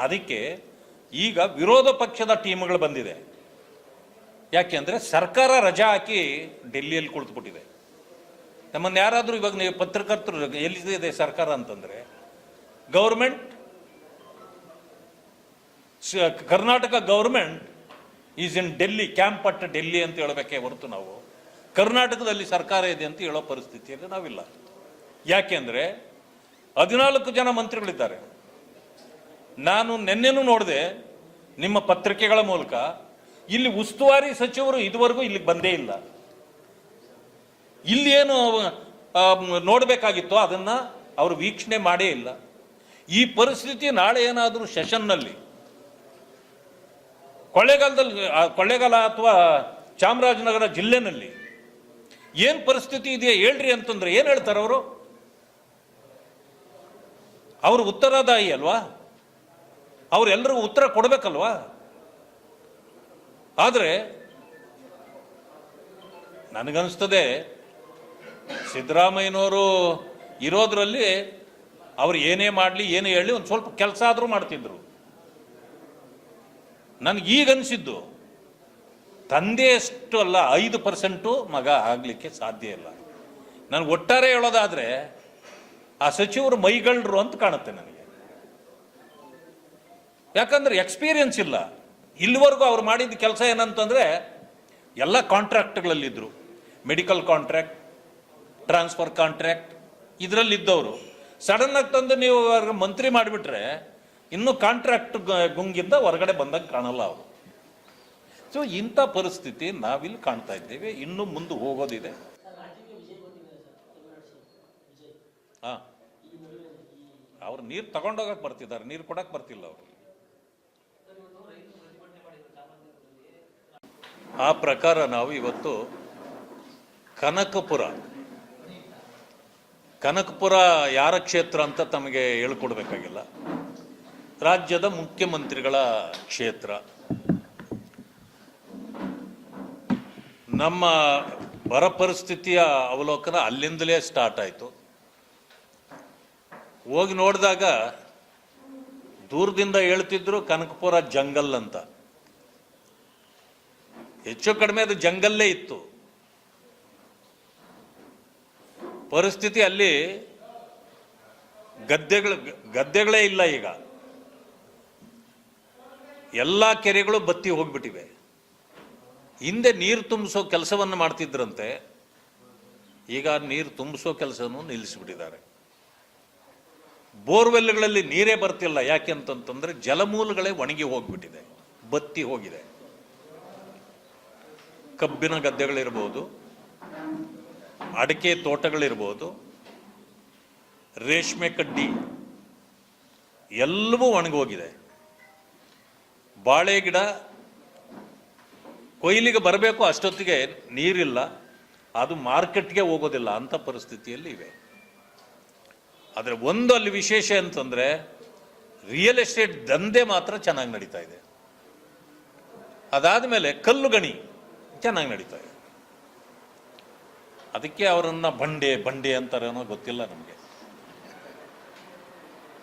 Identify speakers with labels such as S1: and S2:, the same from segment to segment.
S1: ಅದಕ್ಕೆ ಈಗ ವಿರೋಧ ಪಕ್ಷದ ಟೀಮ್ಗಳು ಬಂದಿದೆ. ಯಾಕೆಂದರೆ ಸರ್ಕಾರ ರಜಾ ಹಾಕಿ ಡೆಲ್ಲಿಯಲ್ಲಿ ಕುಳಿತುಬಿಟ್ಟಿದೆ. ನಮ್ಮನ್ನು ಯಾರಾದರೂ ಇವಾಗ ನೀವು ಪತ್ರಕರ್ತರು ಎಲ್ಲಿದೆ ಸರ್ಕಾರ ಅಂತಂದರೆ, government Karnataka government is in Delhi, camp at Delhi ಅಂತ ಹೇಳಬೇಕೇ ಹೊರತು ನಾವು ಕರ್ನಾಟಕದಲ್ಲಿ ಸರ್ಕಾರ ಇದೆ ಅಂತ ಹೇಳೋ ಪರಿಸ್ಥಿತಿಯಲ್ಲಿ ನಾವಿಲ್ಲ. ಯಾಕೆಂದರೆ 14 ಜನ ಮಂತ್ರಿಗಳಿದ್ದಾರೆ. ನಾನು ನಿನ್ನೆನೂ ನೋಡಿದೆ ನಿಮ್ಮ ಪತ್ರಿಕೆಗಳ ಮೂಲಕ, ಇಲ್ಲಿ ಉಸ್ತುವಾರಿ ಸಚಿವರು ಇದುವರೆಗೂ ಇಲ್ಲಿಗೆ ಬಂದೇ ಇಲ್ಲ. ಇಲ್ಲಿ ಏನು ನೋಡಬೇಕಾಗಿತ್ತೋ ಅದನ್ನು ಅವರು ವೀಕ್ಷಣೆ ಮಾಡೇ ಇಲ್ಲ. ಈ ಪರಿಸ್ಥಿತಿ ನಾಳೆ ಏನಾದರೂ ಸೆಷನ್ನಲ್ಲಿ ಕೊಳ್ಳೇಗಾಲ ಅಥವಾ ಚಾಮರಾಜನಗರ ಜಿಲ್ಲೆನಲ್ಲಿ ಏನು ಪರಿಸ್ಥಿತಿ ಇದೆಯಾ ಹೇಳ್ರಿ ಅಂತಂದ್ರೆ ಏನು ಹೇಳ್ತಾರೆ ಅವರು? ಅವರು ಉತ್ತರದಾಯಿ ಅಲ್ವಾ? ಅವರೆಲ್ಲರಿಗೂ ಉತ್ತರ ಕೊಡಬೇಕಲ್ವಾ? ಆದರೆ ನನಗನ್ನಿಸ್ತದೆ ಸಿದ್ದರಾಮಯ್ಯನವರು ಇರೋದ್ರಲ್ಲಿ ಅವ್ರು ಏನೇ ಮಾಡಲಿ ಏನೇ ಹೇಳಿ ಒಂದು ಸ್ವಲ್ಪ ಕೆಲಸ ಆದರೂ ಮಾಡ್ತಿದ್ರು. ನನಗೀಗನ್ಸಿದ್ದು ತಂದೆಯಷ್ಟು ಅಲ್ಲ, 5% ಮಗ ಆಗಲಿಕ್ಕೆ ಸಾಧ್ಯ ಇಲ್ಲ. ನನಗೆ ಒಟ್ಟಾರೆ ಹೇಳೋದಾದರೆ ಆ ಸಚಿವರು ಮೈಗಳ್ರು ಅಂತ ಕಾಣುತ್ತೆ ನನಗೆ. ಯಾಕಂದ್ರೆ ಎಕ್ಸ್ಪೀರಿಯನ್ಸ್ ಇಲ್ಲ. ಇಲ್ಲಿವರೆಗೂ ಅವ್ರು ಮಾಡಿದ ಕೆಲಸ ಏನಂತಂದರೆ ಎಲ್ಲ ಕಾಂಟ್ರಾಕ್ಟ್ಗಳಲ್ಲಿದ್ದರು. ಮೆಡಿಕಲ್ ಕಾಂಟ್ರಾಕ್ಟ್, ಟ್ರಾನ್ಸ್ಫರ್ ಕಾಂಟ್ರಾಕ್ಟ್ ಇದರಲ್ಲಿದ್ದವರು ಸಡನ್ನಾಗಿ ತಂದು ನೀವು ಮಂತ್ರಿ ಮಾಡಿಬಿಟ್ರೆ ಇನ್ನೂ ಕಾಂಟ್ರಾಕ್ಟ್ ಗುಂಗಿಂದ ಹೊರಗಡೆ ಬಂದಾಗ ಕಾಣಲ್ಲ ಅವರು. ಸೊ ಇಂಥ ಪರಿಸ್ಥಿತಿ ನಾವಿಲ್ಲಿ ಕಾಣ್ತಾ ಇದ್ದೇವೆ. ಇನ್ನೂ ಮುಂದೆ ಹೋಗೋದಿದೆ. ಹಾಂ, ಅವ್ರು ನೀರು ತಗೊಂಡೋಗಕ್ಕೆ ಬರ್ತಿದ್ದಾರೆ, ನೀರು ಕೊಡಕ್ಕೆ ಬರ್ತಿಲ್ಲ ಅವರು. ಆ ಪ್ರಕಾರ ನಾವು ಇವತ್ತು ಕನಕಪುರ ಯಾರ ಕ್ಷೇತ್ರ ಅಂತ ತಮಗೆ ಹೇಳ್ಕೊಡ್ಬೇಕಾಗಿಲ್ಲ, ರಾಜ್ಯದ ಮುಖ್ಯಮಂತ್ರಿಗಳ ಕ್ಷೇತ್ರ. ನಮ್ಮ ಬರ ಪರಿಸ್ಥಿತಿಯ ಅವಲೋಕನ ಅಲ್ಲಿಂದಲೇ ಸ್ಟಾರ್ಟ್ ಆಯಿತು. ಹೋಗಿ ನೋಡಿದಾಗ ದೂರದಿಂದ ಹೇಳ್ತಿದ್ರು ಕನಕಪುರ ಜಂಗಲ್ ಅಂತ. ಹೆಚ್ಚು ಕಡಿಮೆ ಅದು ಜಂಗಲ್ಲೇ ಇತ್ತು. ಪರಿಸ್ಥಿತಿ ಅಲ್ಲಿ ಗದ್ದೆಗಳೇ ಇಲ್ಲ. ಈಗ ಎಲ್ಲ ಕೆರೆಗಳು ಬತ್ತಿ ಹೋಗ್ಬಿಟ್ಟಿವೆ. ಹಿಂದೆ ನೀರು ತುಂಬಿಸೋ ಕೆಲಸವನ್ನು ಮಾಡ್ತಿದ್ರಂತೆ, ಈಗ ನೀರು ತುಂಬಿಸೋ ಕೆಲಸವನ್ನು ನಿಲ್ಲಿಸಿಬಿಟ್ಟಿದ್ದಾರೆ. ಬೋರ್ವೆಲ್ಗಳಲ್ಲಿ ನೀರೇ ಬರ್ತಿಲ್ಲ. ಯಾಕೆ ಅಂತಂತಂದ್ರೆ ಜಲಮೂಲಗಳೇ ಒಣಗಿ ಹೋಗ್ಬಿಟ್ಟಿದೆ, ಬತ್ತಿ ಹೋಗಿದೆ. ಕಬ್ಬಿನ ಗದ್ದೆಗಳಿರ್ಬೋದು, ಅಡಿಕೆ ತೋಟಗಳಿರ್ಬೋದು, ರೇಷ್ಮೆ ಕಡ್ಡಿ ಎಲ್ಲವೂ ಒಣಗೋಗಿದೆ. ಬಾಳೆ ಗಿಡ ಕೊಯ್ಲಿಗೆ ಬರಬೇಕು, ಅಷ್ಟೊತ್ತಿಗೆ ನೀರಿಲ್ಲ, ಅದು ಮಾರ್ಕೆಟ್ಗೆ ಹೋಗೋದಿಲ್ಲ. ಅಂಥ ಪರಿಸ್ಥಿತಿಯಲ್ಲಿ ಇವೆ. ಆದರೆ ಒಂದು ಅಲ್ಲಿ ವಿಶೇಷ ಅಂತಂದರೆ ರಿಯಲ್ ಎಸ್ಟೇಟ್ ದಂಧೆ ಮಾತ್ರ ಚೆನ್ನಾಗಿ ನಡೀತಾ ಇದೆ. ಅದಾದ ಮೇಲೆ ಕಲ್ಲು ಗಣಿ ಚೆನ್ನಾಗಿ ನಡೀತಾ ಇದೆ. ಅದಕ್ಕೆ ಅವರನ್ನು ಬಂಡೆ ಅಂತಾರೇನೋ ಗೊತ್ತಿಲ್ಲ ನಮಗೆ.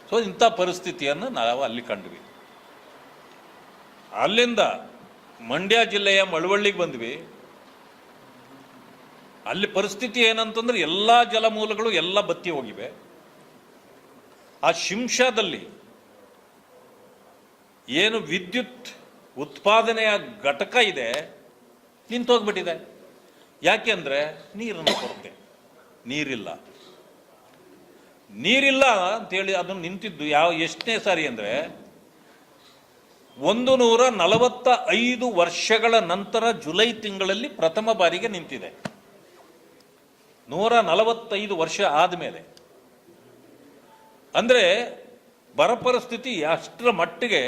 S1: ಸೊ ಇಂಥ ಪರಿಸ್ಥಿತಿಯನ್ನು ನಾವು ಅಲ್ಲಿ ಕಂಡ್ವಿ. ಅಲ್ಲಿಂದ ಮಂಡ್ಯ ಜಿಲ್ಲೆಯ ಮಳವಳ್ಳಿಗೆ ಬಂದ್ವಿ. ಅಲ್ಲಿ ಪರಿಸ್ಥಿತಿ ಏನಂತಂದ್ರೆ ಎಲ್ಲ ಜಲಮೂಲಗಳು ಎಲ್ಲ ಬತ್ತಿ ಹೋಗಿವೆ. ಆ ಶಿಂಷಾದಲ್ಲಿ ಏನು ವಿದ್ಯುತ್ ಉತ್ಪಾದನೆಯ ಘಟಕ ಇದೆ ನಿಂತೋಗ್ಬಿಟ್ಟಿದೆ. ಯಾಕೆಂದ್ರೆ ನೀರಿನ ಕೊರತೆ, ನೀರಿಲ್ಲ ಅಂತೇಳಿ ಅದನ್ನು ನಿಂತಿದ್ದು ಎಷ್ಟನೇ ಸಾರಿ ಅಂದರೆ 145 ವರ್ಷಗಳ ನಂತರ ಜುಲೈ ತಿಂಗಳಲ್ಲಿ ಪ್ರಥಮ ಬಾರಿಗೆ ನಿಂತಿದೆ. 145 ವರ್ಷ ಆದಮೇಲೆ ಅಂದರೆ ಬರ ಪರಿಸ್ಥಿತಿ ಅಷ್ಟರ ಮಟ್ಟಿಗೆ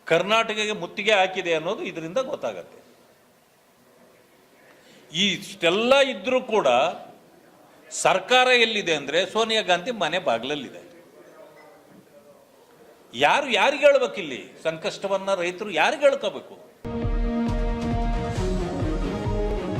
S1: ಕರ್ನಾಟಕಕ್ಕೆ ಮುತ್ತಿಗೆ ಹಾಕಿದೆ ಅನ್ನೋದು ಇದರಿಂದ ಗೊತ್ತಾಗತ್ತೆ. ಇಷ್ಟೆಲ್ಲ ಇದ್ರೂ ಕೂಡ ಸರ್ಕಾರ ಎಲ್ಲಿದೆ ಅಂದರೆ ಸೋನಿಯಾ ಗಾಂಧಿ ಮನೆ ಬಾಗಿಲಲ್ಲಿದೆ. ಯಾರಿಗೆ ಹೇಳ್ಬೇಕಿಲ್ಲಿ ಸಂಕಷ್ಟವನ್ನ? ರೈತರು ಯಾರಿಗೆ ಹೇಳ್ಕೋಬೇಕು?